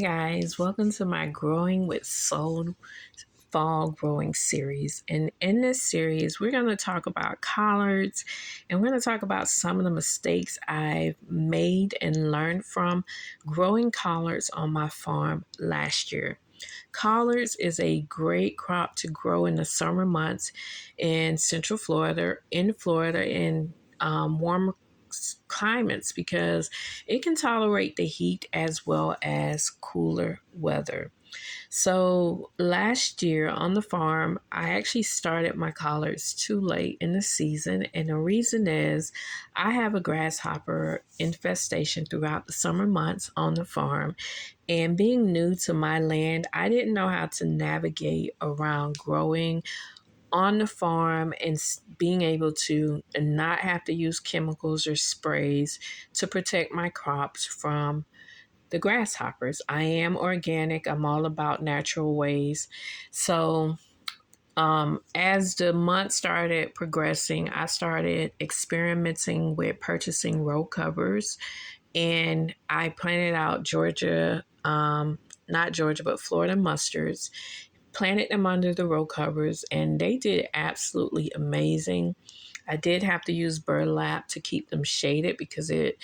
guys, welcome to my Growing with Soul Fall Growing series. And in this series, we're going to talk about collards and we're going to talk about some of the mistakes I've made and learned from growing collards on my farm last year. Collards is a great crop to grow in the summer months in Central Florida, in warmer climates because it can tolerate the heat as well as cooler weather. So last year on the farm, I actually started my collards too late in the season. And the reason is I have a grasshopper infestation throughout the summer months on the farm. And being new to my land, I didn't know how to navigate around growing on the farm and being able to not have to use chemicals or sprays to protect my crops from the grasshoppers. I am organic. I'm all about natural ways. So, as the month started progressing, I started experimenting with purchasing row covers, and I planted out not Georgia, but Florida mustards. Planted them under the row covers, and they did absolutely amazing. I did have to use burlap to keep them shaded because it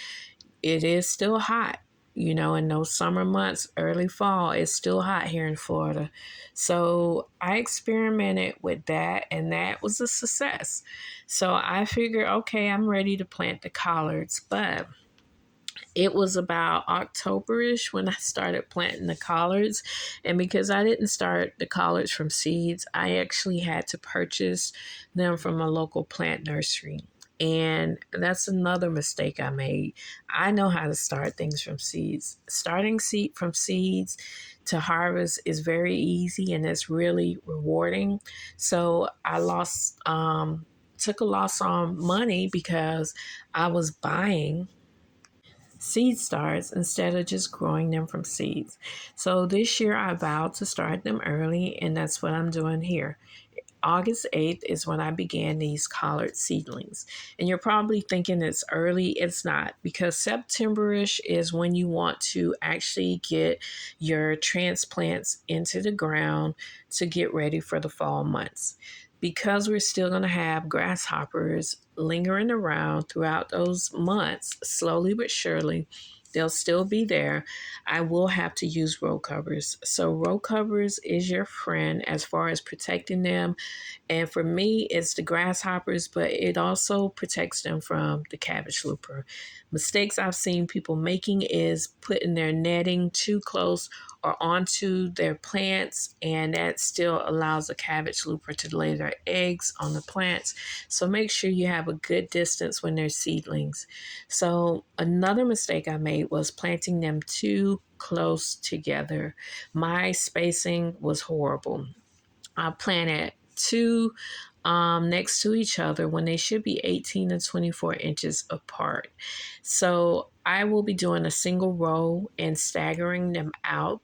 is still hot. In those summer months, early fall, it's still hot here in Florida. So I experimented with that, and that was a success. So I figured, okay, I'm ready to plant the collards, but it was about October-ish when I started planting the collards. And because I didn't start the collards from seeds, I actually had to purchase them from a local plant nursery. And that's another mistake I made. I know how to start things from seeds. Starting seed from seeds to harvest is very easy and it's really rewarding. So I took a loss on money because I was buying seed starts instead of just growing them from seeds. So this year I vowed to start them early, and that's what I'm doing here. August 8th is when I began these collard seedlings. And you're probably thinking it's early. It's not, because September-ish is when you want to actually get your transplants into the ground to get ready for the fall months. Because we're still going to have grasshoppers lingering around throughout those months, slowly but surely, they'll still be there. I will have to use row covers. So row covers is your friend as far as protecting them. And for me, it's the grasshoppers, but it also protects them from the cabbage looper. Mistakes I've seen people making is putting their netting too close or onto their plants, and that still allows a cabbage looper to lay their eggs on the plants. So make sure you have a good distance when they're seedlings. So another mistake I made was planting them too close together. My spacing was horrible. I planted two next to each other when they should be 18 and 24 inches apart. So I will be doing a single row and staggering them out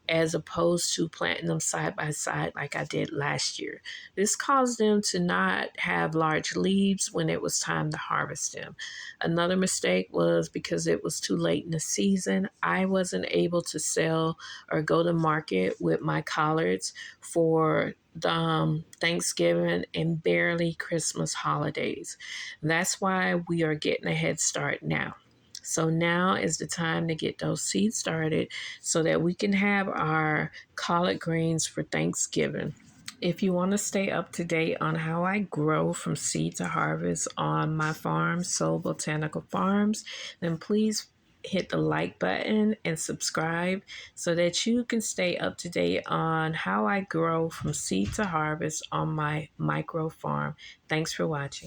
as opposed to planting them side by side like I did last year. This caused them to not have large leaves when it was time to harvest them. Another mistake was because it was too late in the season, I wasn't able to sell or go to market with my collards for the Thanksgiving and barely Christmas holidays. That's why we are getting a head start now. So now is the time to get those seeds started so that we can have our collard greens for Thanksgiving. If you want to stay up to date on how I grow from seed to harvest on my farm, Soul Botanical Farms, then please hit the like button and subscribe so that you can stay up to date on how I grow from seed to harvest on my micro farm. Thanks for watching.